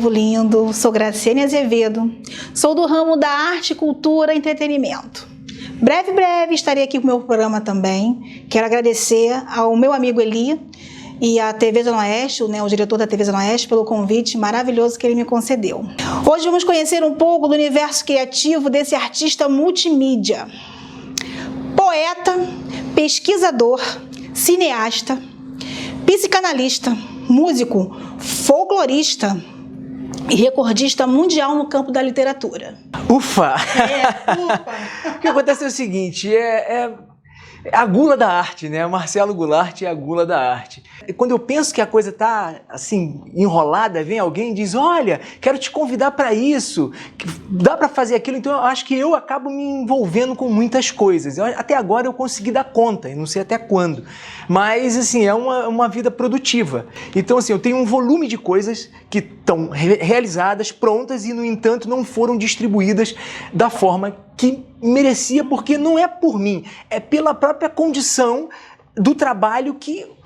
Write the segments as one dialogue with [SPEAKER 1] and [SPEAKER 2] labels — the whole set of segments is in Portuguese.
[SPEAKER 1] povo lindo, sou Graciane Azevedo, sou do ramo da arte, cultura e entretenimento. Breve estarei aqui com o meu programa também. Quero agradecer ao meu amigo Eli e à TV Zona Oeste, o diretor da TV Zona Oeste, pelo convite maravilhoso que ele me concedeu. Hoje vamos conhecer um pouco do universo criativo desse artista multimídia. Poeta, pesquisador, cineasta, psicanalista, músico, folclorista e recordista mundial no campo da literatura.
[SPEAKER 2] Ufa!
[SPEAKER 1] Ufa!
[SPEAKER 2] O que acontece é o seguinte, é a gula da arte, né? Marcelo Goulart é a gula da arte. E quando eu penso que a coisa tá assim enrolada, vem alguém e diz: olha, quero te convidar para isso, dá para fazer aquilo. Então eu acho que eu acabo me envolvendo com muitas coisas. Até agora eu consegui dar conta, e não sei até quando. Mas assim, é uma vida produtiva. Então assim, eu tenho um volume de coisas que estão realizadas, prontas e no entanto não foram distribuídas da forma que merecia, porque não é por mim, é pela própria condição do trabalho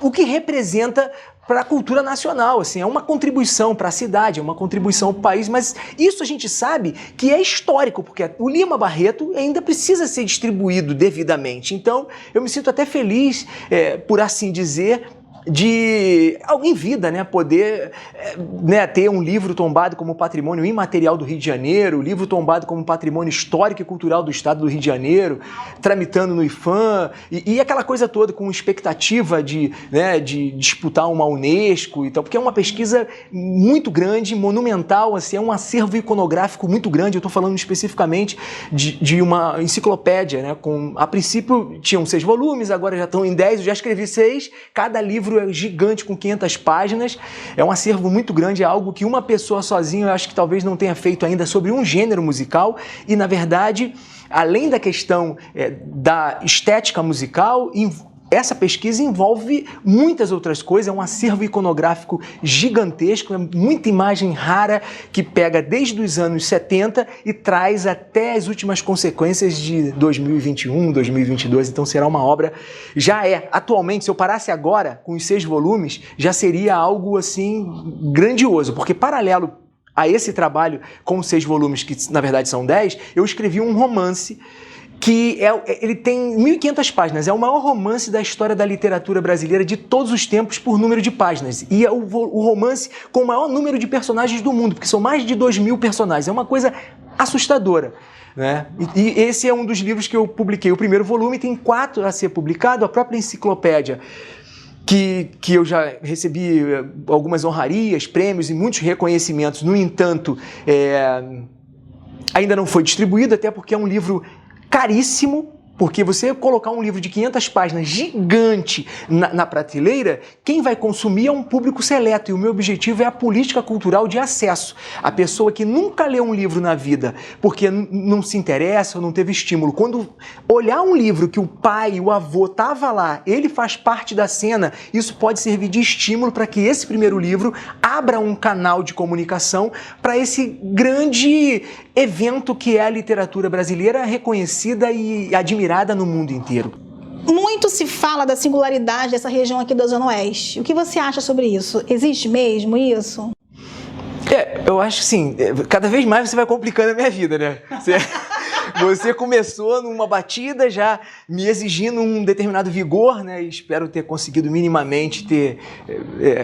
[SPEAKER 2] o que representa para a cultura nacional. Assim, é uma contribuição para a cidade, é uma contribuição para o país, mas isso a gente sabe que é histórico, porque o Lima Barreto ainda precisa ser distribuído devidamente. Então, eu me sinto até feliz, por assim dizer, de em vida, né, poder ter um livro tombado como patrimônio imaterial do Rio de Janeiro, livro tombado como patrimônio histórico e cultural do estado do Rio de Janeiro, tramitando no IPHAN, e aquela coisa toda com expectativa de disputar uma Unesco e tal, porque é uma pesquisa muito grande, monumental, assim, é um acervo iconográfico muito grande. Eu estou falando especificamente de uma enciclopédia, né, a princípio tinham 6 volumes, agora já estão em 10, eu já escrevi 6, cada livro é gigante, com 500 páginas, é um acervo muito grande, é algo que uma pessoa sozinha eu acho que talvez não tenha feito ainda sobre um gênero musical. E na verdade, além da questão da estética musical, essa pesquisa envolve muitas outras coisas, é um acervo iconográfico gigantesco, é muita imagem rara que pega desde os anos 70 e traz até as últimas consequências de 2021, 2022, então será uma obra, atualmente, se eu parasse agora com os 6 volumes, já seria algo assim grandioso, porque paralelo a esse trabalho com os 6 volumes, que na verdade são 10, eu escrevi um romance que ele tem 1.500 páginas, é o maior romance da história da literatura brasileira de todos os tempos por número de páginas, e é o romance com o maior número de personagens do mundo, porque são mais de 2.000 personagens, é uma coisa assustadora, né? E esse é um dos livros que eu publiquei, o primeiro volume, tem 4 a ser publicado, a própria enciclopédia, que eu já recebi algumas honrarias, prêmios e muitos reconhecimentos, no entanto, ainda não foi distribuído, até porque é um livro caríssimo, porque você colocar um livro de 500 páginas gigante na prateleira, quem vai consumir é um público seleto, e o meu objetivo é a política cultural de acesso. A pessoa que nunca leu um livro na vida porque não se interessa ou não teve estímulo, quando olhar um livro que o pai, o avô estava lá, ele faz parte da cena, isso pode servir de estímulo para que esse primeiro livro abra um canal de comunicação para esse grande evento que é a literatura brasileira, reconhecida e admirada no mundo inteiro.
[SPEAKER 1] Muito se fala da singularidade dessa região aqui da Zona Oeste. O que você acha sobre isso? Existe mesmo isso?
[SPEAKER 2] Eu acho que sim, cada vez mais você vai complicando a minha vida, né? Você começou numa batida já me exigindo um determinado vigor, né? E espero ter conseguido minimamente ter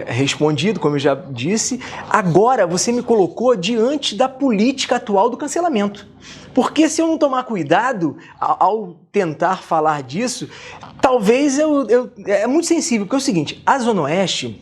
[SPEAKER 2] respondido, como eu já disse. Agora você me colocou diante da política atual do cancelamento. Porque se eu não tomar cuidado ao tentar falar disso, talvez é muito sensível. Porque é o seguinte, a Zona Oeste,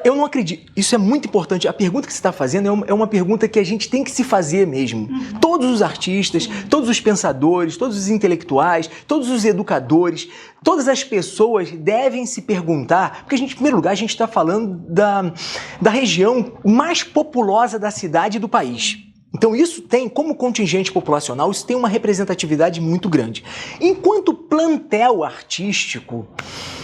[SPEAKER 2] eu não acredito, isso é muito importante, a pergunta que você está fazendo é uma pergunta que a gente tem que se fazer mesmo. Todos os artistas, todos os pensadores, todos os intelectuais, todos os educadores, todas as pessoas devem se perguntar, porque em primeiro lugar a gente está falando da região mais populosa da cidade e do país. Então isso tem, como contingente populacional, isso tem uma representatividade muito grande. Enquanto plantel artístico,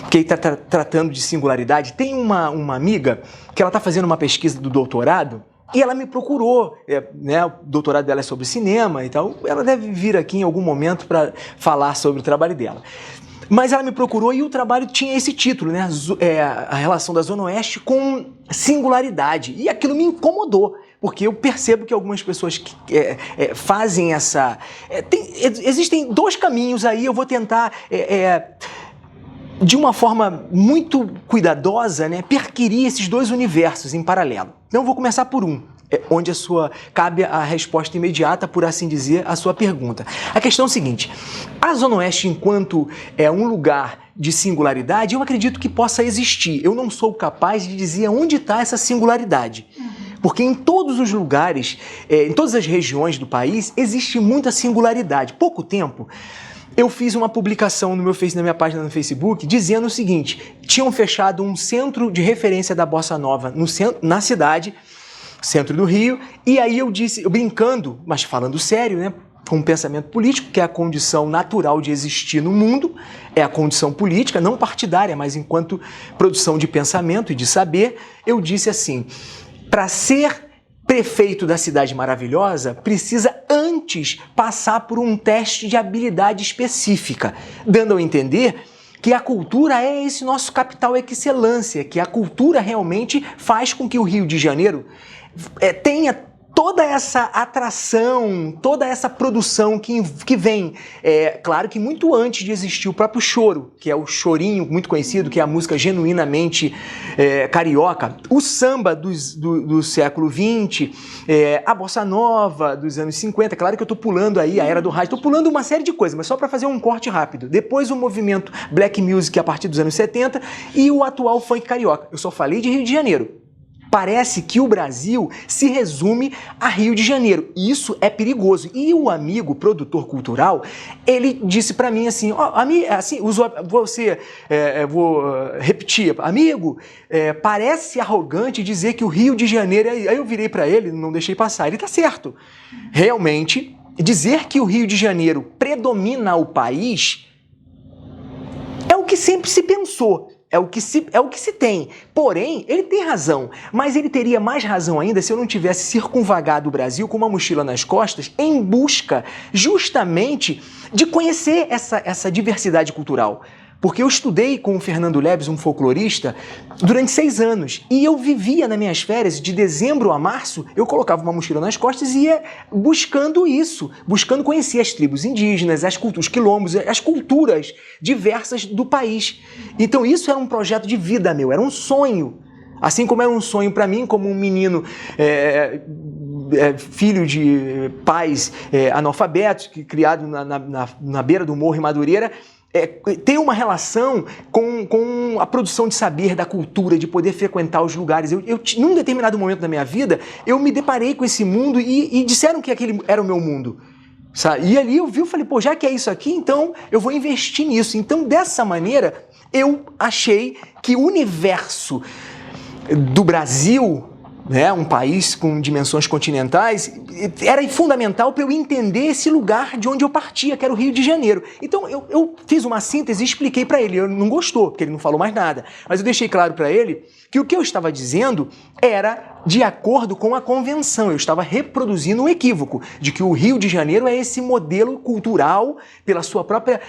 [SPEAKER 2] que está tratando de singularidade, tem uma amiga que ela está fazendo uma pesquisa do doutorado e ela me procurou, o doutorado dela é sobre cinema e tal, ela deve vir aqui em algum momento para falar sobre o trabalho dela. Mas ela me procurou e o trabalho tinha esse título, né? A relação da Zona Oeste com singularidade. E aquilo me incomodou, porque eu percebo que algumas pessoas fazem essa... existem dois caminhos aí, eu vou tentar... de uma forma muito cuidadosa, né, perquirir esses dois universos em paralelo. Então eu vou começar por um, onde cabe a resposta imediata, por assim dizer, à sua pergunta. A questão é a seguinte: a Zona Oeste, enquanto um lugar de singularidade, eu acredito que possa existir. Eu não sou capaz de dizer onde está essa singularidade. Porque em todos os lugares, em todas as regiões do país, existe muita singularidade. Pouco tempo, eu fiz uma publicação na minha página no Facebook dizendo o seguinte: tinham fechado um centro de referência da Bossa Nova na cidade, centro do Rio, e aí eu disse, eu brincando, mas falando sério, né, com um pensamento político, que é a condição natural de existir no mundo, é a condição política, não partidária, mas enquanto produção de pensamento e de saber, eu disse assim: para ser prefeito da cidade maravilhosa, precisa antes passar por um teste de habilidade específica, dando a entender que a cultura é esse nosso capital excelência, que a cultura realmente faz com que o Rio de Janeiro tenha toda essa atração, toda essa produção que vem, claro que muito antes de existir o próprio choro, que é o chorinho muito conhecido, que é a música genuinamente carioca, o samba do século XX, a bossa nova dos anos 50, claro que eu estou pulando aí a era do rádio, estou pulando uma série de coisas, mas só para fazer um corte rápido. Depois o movimento Black Music a partir dos anos 70 e o atual funk carioca. Eu só falei de Rio de Janeiro. Parece que o Brasil se resume a Rio de Janeiro. Isso é perigoso. E o amigo produtor cultural, ele disse para mim assim, vou repetir, amigo, parece arrogante dizer que o Rio de Janeiro... Aí eu virei para ele, não deixei passar, ele tá certo. Realmente, dizer que o Rio de Janeiro predomina o país é o que sempre se pensou. É o que se tem. Porém, ele tem razão, mas ele teria mais razão ainda se eu não tivesse circunvagado o Brasil com uma mochila nas costas em busca justamente de conhecer essa diversidade cultural. Porque eu estudei com o Fernando Leves, um folclorista, durante 6 anos. E eu vivia nas minhas férias, de dezembro a março, eu colocava uma mochila nas costas e ia buscando isso, buscando conhecer as tribos indígenas, os quilombos, as culturas diversas do país. Então isso era um projeto de vida meu, era um sonho. Assim como era um sonho para mim, como um menino filho de pais analfabetos, criado na beira do Morro em Madureira, ter uma relação com a produção de saber, da cultura, de poder frequentar os lugares. Num determinado momento da minha vida, eu me deparei com esse mundo e disseram que aquele era o meu mundo. Sabe? E ali eu falei, pô, já que é isso aqui, então eu vou investir nisso. Então, dessa maneira, eu achei que o universo do Brasil, né, um país com dimensões continentais, era fundamental para eu entender esse lugar de onde eu partia, que era o Rio de Janeiro. Então eu fiz uma síntese e expliquei para ele. Ele não gostou, porque ele não falou mais nada. Mas eu deixei claro para ele que o que eu estava dizendo era de acordo com a convenção. Eu estava reproduzindo um equívoco de que o Rio de Janeiro é esse modelo cultural pela sua própria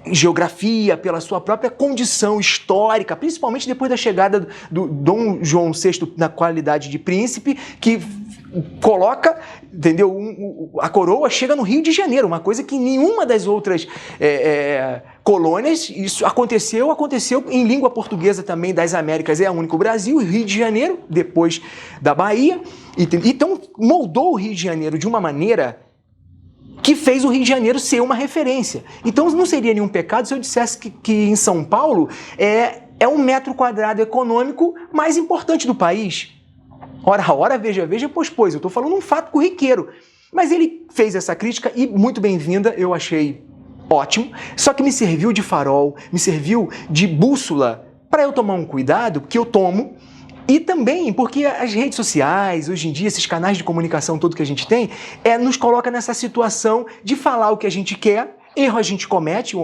[SPEAKER 2] geografia, pela sua própria condição histórica, principalmente depois da chegada do Dom João VI na qualidade de príncipe, que coloca, entendeu? A coroa chega no Rio de Janeiro, uma coisa que nenhuma das outras colônias, isso aconteceu em língua portuguesa também das Américas, é a única, o Brasil, o Rio de Janeiro, depois da Bahia. Então moldou o Rio de Janeiro de uma maneira que fez o Rio de Janeiro ser uma referência. Então não seria nenhum pecado se eu dissesse que em São Paulo é um metro quadrado econômico mais importante do país. Ora, veja, pois, eu estou falando um fato corriqueiro. Mas ele fez essa crítica e muito bem-vinda, eu achei ótimo, só que me serviu de farol, me serviu de bússola para eu tomar um cuidado, que eu tomo, e também porque as redes sociais, hoje em dia, esses canais de comunicação todo que a gente tem, nos coloca nessa situação de falar o que a gente quer, Erro a gente comete.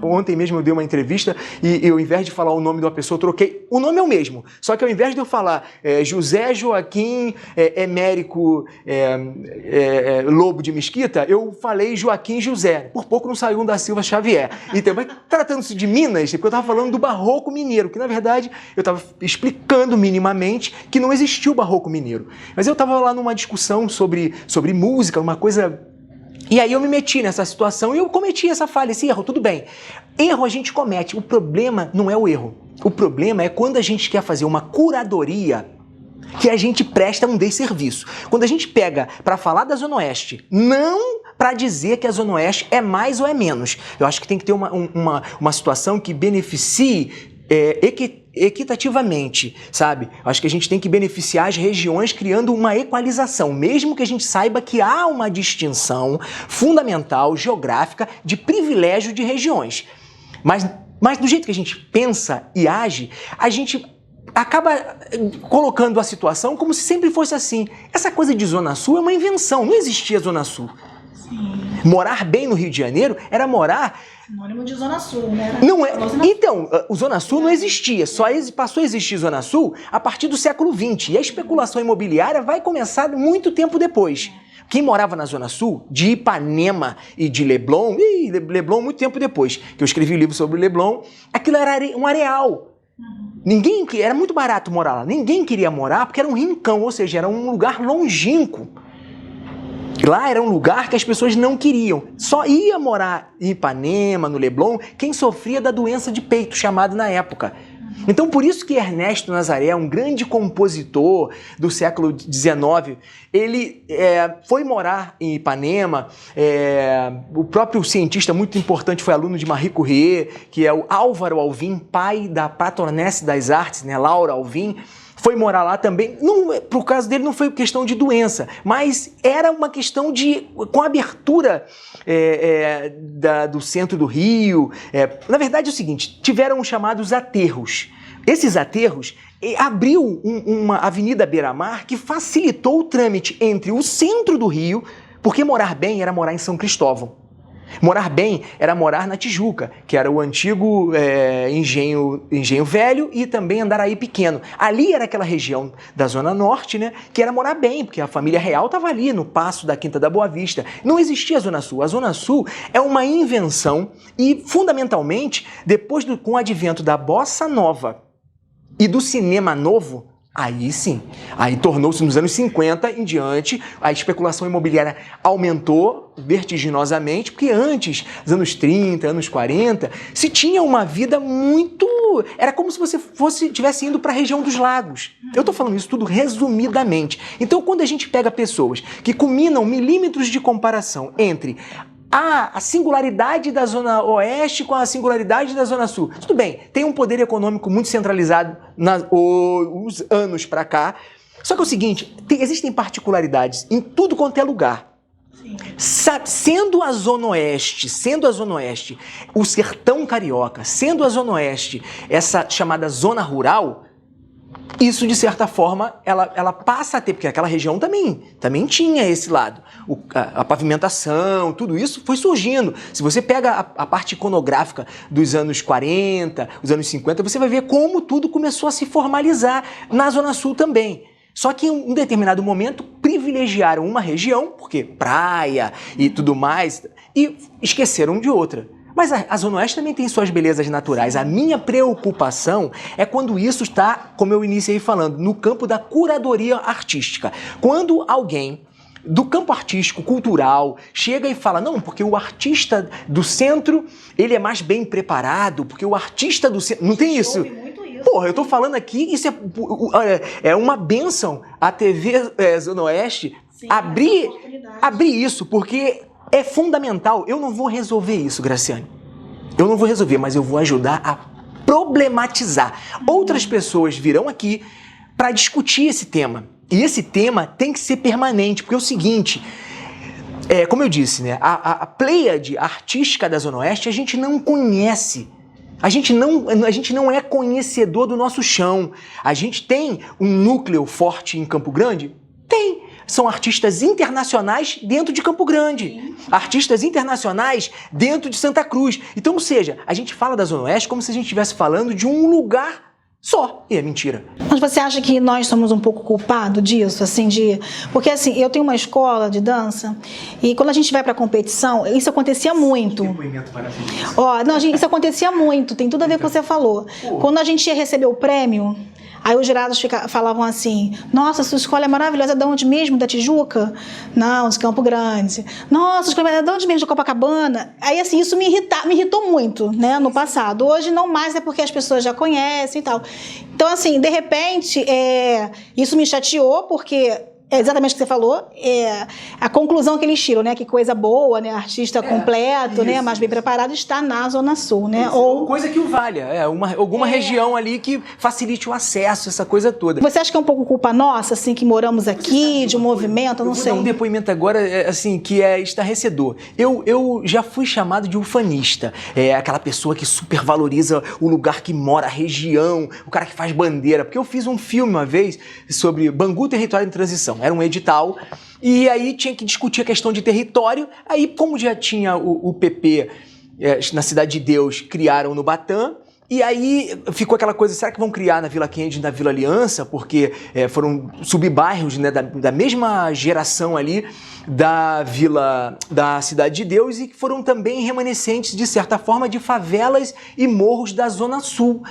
[SPEAKER 2] Ontem mesmo eu dei uma entrevista e ao invés de falar o nome de uma pessoa, eu troquei. O nome é o mesmo, só que ao invés de eu falar José Joaquim Emérico Lobo de Mesquita, eu falei Joaquim José. Por pouco não saiu um da Silva Xavier. Então, mas tratando-se de Minas, porque eu estava falando do barroco mineiro, que na verdade eu estava explicando minimamente que não existiu o barroco mineiro. Mas eu estava lá numa discussão sobre música, uma coisa... E aí eu me meti nessa situação e eu cometi essa falha, esse erro, tudo bem. Erro a gente comete, o problema não é o erro. O problema é quando a gente quer fazer uma curadoria que a gente presta um desserviço. Quando a gente pega para falar da Zona Oeste, não para dizer que a Zona Oeste é mais ou é menos. Eu acho que tem que ter uma situação que beneficie equitativamente, sabe? Acho que a gente tem que beneficiar as regiões criando uma equalização, mesmo que a gente saiba que há uma distinção fundamental, geográfica, de privilégio de regiões. Mas do jeito que a gente pensa e age, a gente acaba colocando a situação como se sempre fosse assim. Essa coisa de Zona Sul é uma invenção, não existia Zona Sul. Sim. Morar bem no Rio de Janeiro era morar...
[SPEAKER 1] Sinônimo de Zona Sul, né?
[SPEAKER 2] Não é. Então, o Zona Sul não existia, só passou a existir Zona Sul a partir do século XX. E a especulação imobiliária vai começar muito tempo depois. Quem morava na Zona Sul, de Ipanema e de Leblon, muito tempo depois, que eu escrevi o livro sobre o Leblon, aquilo era um areal. Era muito barato morar lá. Ninguém queria morar porque era um rincão, ou seja, era um lugar longínquo. Lá era um lugar que as pessoas não queriam. Só ia morar em Ipanema, no Leblon, quem sofria da doença de peito, chamada na época. Então, por isso que Ernesto Nazaré, um grande compositor do século XIX, ele foi morar em Ipanema. O próprio cientista muito importante foi aluno de Marie Curie, que é o Álvaro Alvim, pai da patronesse das artes, né, Laura Alvim. Foi morar lá também. Por caso dele não foi questão de doença, mas era uma questão com a abertura do centro do Rio. Na verdade é o seguinte, tiveram os chamados aterros. Esses aterros abriu uma avenida beira-mar que facilitou o trâmite entre o centro do Rio, porque morar bem era morar em São Cristóvão. Morar bem era morar na Tijuca, que era o antigo Engenho Velho e também Andaraí Pequeno. Ali era aquela região da Zona Norte, né, que era morar bem, porque a família real estava ali no Paço da Quinta da Boa Vista. Não existia a Zona Sul. A Zona Sul é uma invenção e, fundamentalmente, com o advento da Bossa Nova e do cinema novo, aí sim, aí tornou-se nos anos 50 em diante, a especulação imobiliária aumentou vertiginosamente, porque antes, nos anos 30, anos 40, se tinha uma vida muito... Era como se você estivesse indo para a região dos lagos. Eu estou falando isso tudo resumidamente. Então, quando a gente pega pessoas que combinam milímetros de comparação entre a singularidade da Zona Oeste com a singularidade da Zona Sul. Tudo bem, tem um poder econômico muito centralizado uns anos para cá. Só que é o seguinte, existem particularidades em tudo quanto é lugar. Sendo a Zona Oeste, o sertão carioca, sendo a Zona Oeste essa chamada zona rural, isso, de certa forma, ela passa a ter, porque aquela região também tinha esse lado. A pavimentação, tudo isso foi surgindo. Se você pega a parte iconográfica dos anos 40, os anos 50, você vai ver como tudo começou a se formalizar na Zona Sul também. Só que em um determinado momento privilegiaram uma região, porque praia e tudo mais, e esqueceram de outra. Mas a Zona Oeste também tem suas belezas naturais. A minha preocupação é quando isso está, como eu iniciei falando, no campo da curadoria artística. Quando alguém do campo artístico, cultural, chega e fala, não, porque o artista do centro, ele é mais bem preparado, porque o artista do centro... Não tem isso? Porra, eu tô falando aqui, isso é uma bênção a TV Zona Oeste. Sim, abrir isso, porque... É fundamental. Eu não vou resolver isso, Graciane. Eu não vou resolver, mas eu vou ajudar a problematizar. Outras pessoas virão aqui para discutir esse tema. E esse tema tem que ser permanente, porque é o seguinte, como eu disse, né, a pleiade artística da Zona Oeste a gente não conhece. A gente não é conhecedor do nosso chão. A gente tem um núcleo forte em Campo Grande? Tem. são artistas internacionais dentro de Campo Grande, artistas internacionais dentro de Santa Cruz. Então, ou seja, a gente fala da Zona Oeste como se a gente estivesse falando de um lugar só. E é mentira.
[SPEAKER 1] Mas você acha que nós somos um pouco culpados disso, assim, Porque, assim, eu tenho uma escola de dança e quando a gente vai pra competição, isso acontecia muito.
[SPEAKER 2] Depoimento maravilhoso.
[SPEAKER 1] Ó, não, isso acontecia muito, tem tudo a ver com o que você falou. Quando a gente ia receber o prêmio, aí os jurados falavam assim: nossa, sua escola é maravilhosa, é de onde mesmo? Da Tijuca? Não, de Campo Grande. Nossa, sua escola é de onde mesmo? De Copacabana? Aí, assim, isso me irritou muito, né, no passado. Hoje não mais, é porque as pessoas já conhecem e tal. Então, assim, de repente, isso me chateou, porque é exatamente o que você falou, a conclusão que eles tiram, né? Que coisa boa, né? Artista completo, isso, né? Mais bem preparado, está na Zona Sul, né?
[SPEAKER 2] Ou coisa que o valha, alguma região ali que facilite o acesso, essa coisa toda.
[SPEAKER 1] Você acha que é um pouco culpa nossa, assim, que moramos aqui, de um movimento, eu não sei.
[SPEAKER 2] Vou dar um depoimento agora, assim, que é estarrecedor. Eu já fui chamado de ufanista, aquela pessoa que supervaloriza o lugar que mora, a região, o cara que faz bandeira, porque eu fiz um filme uma vez sobre Bangu, território em transição. Era um edital, e aí tinha que discutir a questão de território. Aí, como já tinha o PP na Cidade de Deus, criaram no Batã, e aí ficou aquela coisa, será que vão criar na Vila Kennedy e na Vila Aliança? Porque foram subbairros, né, da mesma geração ali da Cidade de Deus, e que foram também remanescentes, de certa forma, de favelas e morros da Zona Sul.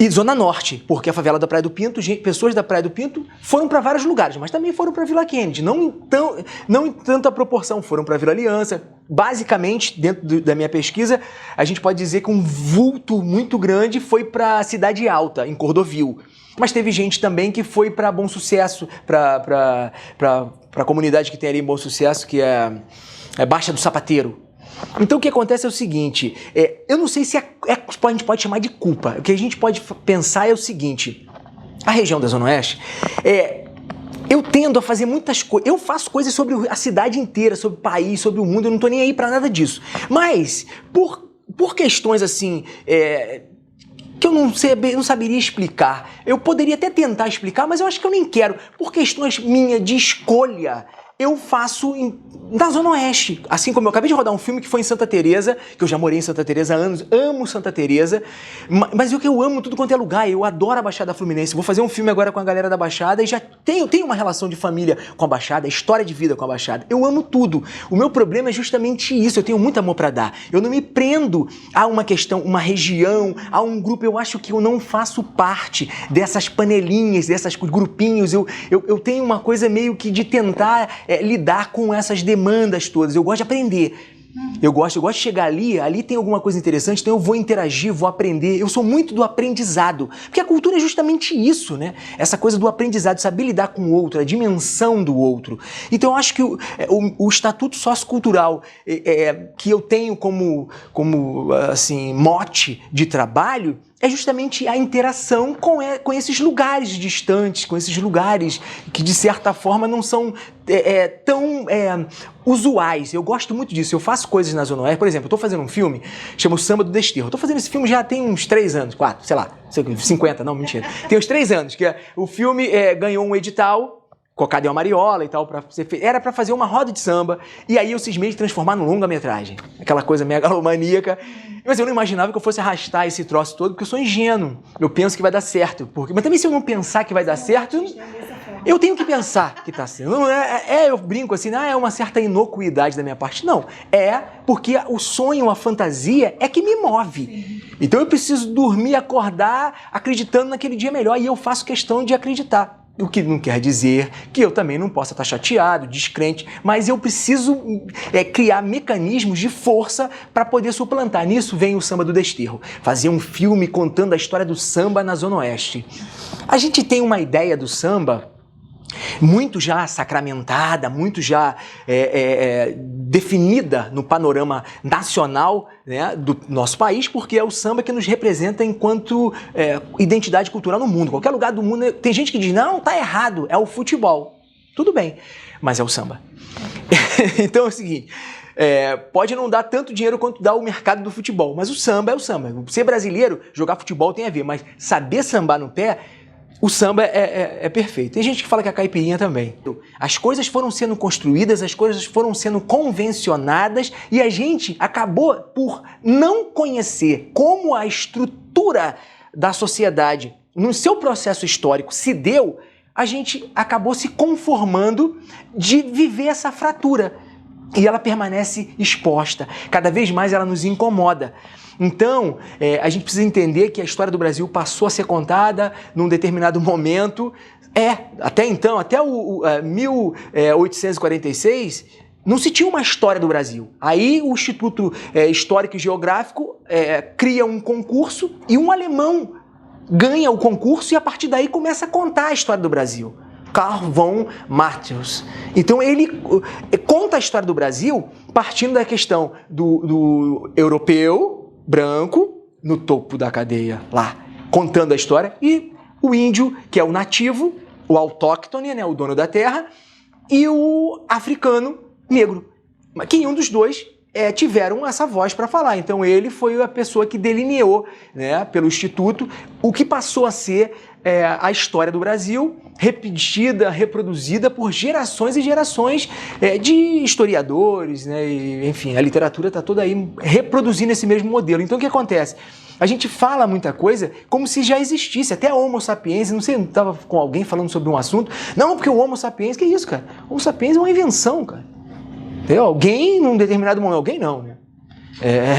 [SPEAKER 2] E Zona Norte, porque a favela da Praia do Pinto, pessoas da Praia do Pinto foram para vários lugares, mas também foram para Vila Kennedy, não em tanta proporção, foram para Vila Aliança. Basicamente, dentro da minha pesquisa, a gente pode dizer que um vulto muito grande foi para a Cidade Alta, em Cordovil. Mas teve gente também que foi para Bom Sucesso, para a comunidade que tem ali em Bom Sucesso, que é Baixa do Sapateiro. Então o que acontece é o seguinte, eu não sei se a gente pode chamar de culpa. O que a gente pode pensar é o seguinte: a região da Zona Oeste, eu tendo a fazer muitas coisas, eu faço coisas sobre a cidade inteira, sobre o país, sobre o mundo, eu não tô nem aí pra nada disso. Mas, por questões assim, que eu não saberia explicar, eu poderia até tentar explicar, mas eu acho que eu nem quero, por questões minhas de escolha, eu faço na Zona Oeste. Assim como eu acabei de rodar um filme que foi em Santa Teresa, que eu já morei em Santa Teresa há anos, amo Santa Teresa, mas eu amo tudo quanto é lugar, eu adoro a Baixada Fluminense. Vou fazer um filme agora com a galera da Baixada e já tenho uma relação de família com a Baixada, história de vida com a Baixada. Eu amo tudo. O meu problema é justamente isso, eu tenho muito amor pra dar. Eu não me prendo a uma questão, uma região, a um grupo. Eu acho que eu não faço parte dessas panelinhas, desses grupinhos. Eu tenho uma coisa meio que de tentar lidar com essas demandas todas. Eu gosto de aprender. Eu gosto de chegar ali tem alguma coisa interessante, então eu vou interagir, vou aprender. Eu sou muito do aprendizado, porque a cultura é justamente isso, né? Essa coisa do aprendizado, saber lidar com o outro, a dimensão do outro. Então eu acho que o estatuto sociocultural que eu tenho como assim, mote de trabalho é justamente a interação com esses lugares distantes, com esses lugares que, de certa forma, não são tão usuais. Eu gosto muito disso. Eu faço coisas na Zona Oeste. Por exemplo, eu estou fazendo um filme, chama O Samba do Desterro. Eu estou fazendo esse filme já tem uns 3 anos, 4, sei lá, 50, não, mentira. Tem uns 3 anos, que o filme ganhou um edital, Cocada e uma Mariola e tal, era pra fazer uma roda de samba, e aí eu cismei de transformar num longa-metragem. Aquela coisa megalomaníaca. Mas eu não imaginava que eu fosse arrastar esse troço todo, porque eu sou ingênuo. Eu penso que vai dar certo. Mas também se eu não pensar que vai dar certo, eu tenho que pensar que tá sendo. Eu brinco assim, é uma certa inocuidade da minha parte. Não, porque o sonho, a fantasia é que me move. Sim. Então eu preciso dormir, acordar, acreditando naquele dia melhor, e eu faço questão de acreditar. O que não quer dizer que eu também não possa estar chateado, descrente, mas eu preciso criar mecanismos de força para poder suplantar. Nisso vem o Samba do Desterro, fazer um filme contando a história do samba na Zona Oeste. A gente tem uma ideia do samba muito já sacramentada, muito já definida no panorama nacional, né, do nosso país, porque é o samba que nos representa enquanto identidade cultural no mundo. Qualquer lugar do mundo, tem gente que diz, não, tá errado, é o futebol. Tudo bem, mas é o samba. Então é o seguinte, pode não dar tanto dinheiro quanto dá o mercado do futebol, mas o samba é o samba. Ser brasileiro, jogar futebol tem a ver, mas saber sambar no pé, o samba é perfeito. Tem gente que fala que a caipirinha também. As coisas foram sendo construídas, as coisas foram sendo convencionadas e a gente acabou por não conhecer como a estrutura da sociedade, no seu processo histórico, se deu, a gente acabou se conformando de viver essa fratura. E ela permanece exposta. Cada vez mais ela nos incomoda. Então, a gente precisa entender que a história do Brasil passou a ser contada num determinado momento. Até então, até o 1846, não se tinha uma história do Brasil. Aí o Instituto Histórico e Geográfico cria um concurso e um alemão ganha o concurso e a partir daí começa a contar a história do Brasil. Karl von Martius. Então ele conta a história do Brasil partindo da questão do europeu branco no topo da cadeia lá, contando a história, e o índio, que é o nativo, o autóctone, né, o dono da terra, e o africano negro, que nenhum dos dois tiveram essa voz para falar. Então ele foi a pessoa que delineou, né, pelo Instituto, o que passou a ser a história do Brasil, repetida, reproduzida por gerações e gerações de historiadores, né, e, enfim, a literatura está toda aí reproduzindo esse mesmo modelo. Então o que acontece? A gente fala muita coisa como se já existisse, até Homo sapiens, não sei, estava com alguém falando sobre um assunto, não, porque o Homo sapiens, que é isso, cara? O Homo sapiens é uma invenção, cara. Entendeu? Alguém, num determinado momento, alguém não, né?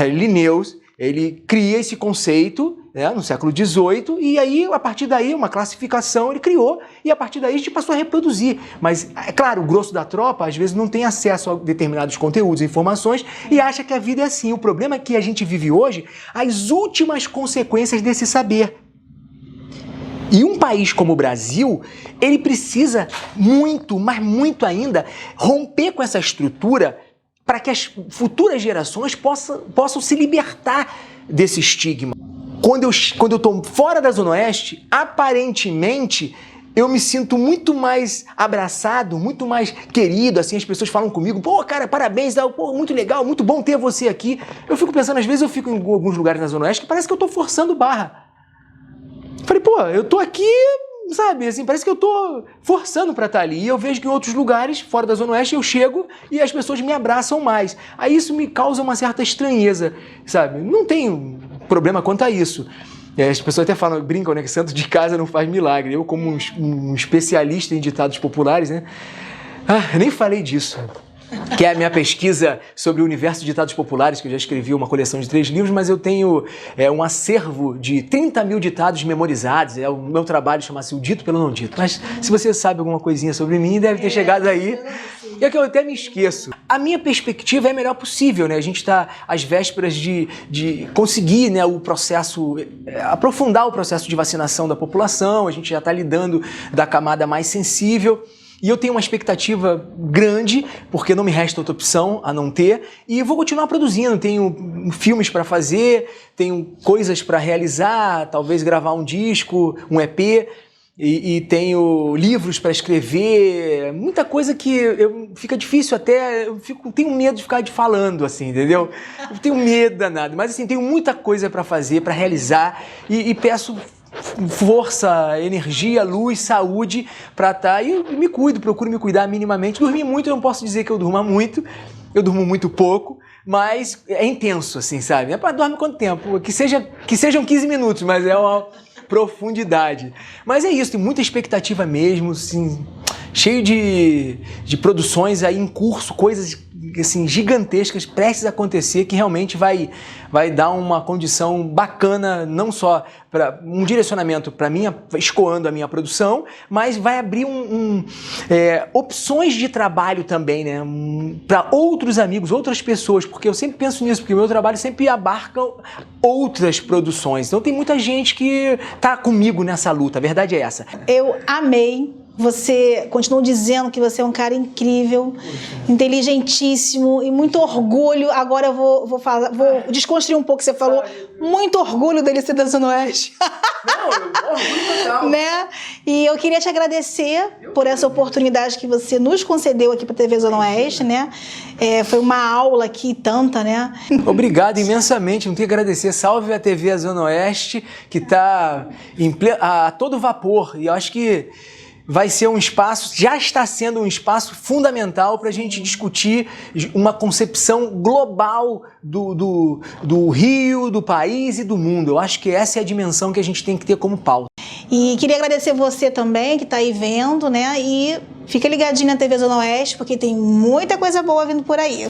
[SPEAKER 2] Linnaeus, ele cria esse conceito, né, no século XVIII, e aí, a partir daí, uma classificação ele criou, e a partir daí a gente passou a reproduzir. Mas, é claro, o grosso da tropa, às vezes, não tem acesso a determinados conteúdos, informações, e acha que a vida é assim. O problema é que a gente vive hoje as últimas consequências desse saber. E um país como o Brasil, ele precisa muito, mas muito ainda, romper com essa estrutura para que as futuras gerações possam se libertar desse estigma. Quando eu estou fora da Zona Oeste, aparentemente, eu me sinto muito mais abraçado, muito mais querido, assim, as pessoas falam comigo, pô, cara, parabéns, pô, muito legal, muito bom ter você aqui. Eu fico pensando, às vezes eu fico em alguns lugares na Zona Oeste que parece que eu estou forçando barra. Falei, pô, eu tô aqui, sabe, assim, parece que eu tô forçando pra estar ali. E eu vejo que em outros lugares, fora da Zona Oeste, eu chego e as pessoas me abraçam mais. Aí isso me causa uma certa estranheza, sabe? Não tenho problema quanto a isso. As pessoas até falam, brincam, né, que santo de casa não faz milagre. Eu, como um especialista em ditados populares, né, eu nem falei disso. Que é a minha pesquisa sobre o universo de ditados populares, que eu já escrevi uma coleção de 3 livros, mas eu tenho um acervo de 30 mil ditados memorizados. O meu trabalho chama-se O Dito pelo Não Dito. Mas se você sabe alguma coisinha sobre mim, deve ter chegado aí. E é que eu até me esqueço. A minha perspectiva é a melhor possível, né? A gente está às vésperas de conseguir, né, o processo, aprofundar o processo de vacinação da população, a gente já está lidando da camada mais sensível. E eu tenho uma expectativa grande, porque não me resta outra opção a não ter, e vou continuar produzindo. Tenho filmes para fazer, tenho coisas para realizar, talvez gravar um disco, um EP, e tenho livros para escrever, muita coisa que fica difícil até, tenho medo de ficar falando, assim, entendeu? Eu tenho medo danado, mas assim, tenho muita coisa para fazer, para realizar, e peço força, energia, luz, saúde para estar, e me cuido, procuro me cuidar minimamente. Dormir muito, eu não posso dizer que eu durma muito, eu durmo muito pouco, mas é intenso, assim, sabe? Dorme quanto tempo? Que sejam 15 minutos, mas é uma profundidade. Mas é isso, tem muita expectativa mesmo, assim, cheio de produções aí em curso, coisas assim, gigantescas, prestes a acontecer, que realmente vai dar uma condição bacana, não só para um direcionamento para mim, escoando a minha produção, mas vai abrir opções de trabalho também, né, para outros amigos, outras pessoas, porque eu sempre penso nisso, porque o meu trabalho sempre abarca outras produções. Então tem muita gente que tá comigo nessa luta, a verdade é essa.
[SPEAKER 1] Eu amei. Você continua dizendo que você é um cara incrível, inteligentíssimo e muito orgulho. Agora eu vou desconstruir um pouco o que você falou. Muito orgulho dele ser da Zona Oeste.
[SPEAKER 2] Não, orgulho total.
[SPEAKER 1] Né? E eu queria te agradecer por essa oportunidade que você nos concedeu aqui para a TV Zona Oeste, né? Foi uma aula aqui, tanta, né?
[SPEAKER 2] Obrigado imensamente, não tenho que agradecer. Salve a TV Zona Oeste, que está a todo vapor. E eu acho que vai ser um espaço, já está sendo um espaço fundamental para a gente discutir uma concepção global do Rio, do país e do mundo. Eu acho que essa é a dimensão que a gente tem que ter como pauta.
[SPEAKER 1] E queria agradecer você também, que está aí vendo, né? E fica ligadinho na TV Zona Oeste, porque tem muita coisa boa vindo por aí.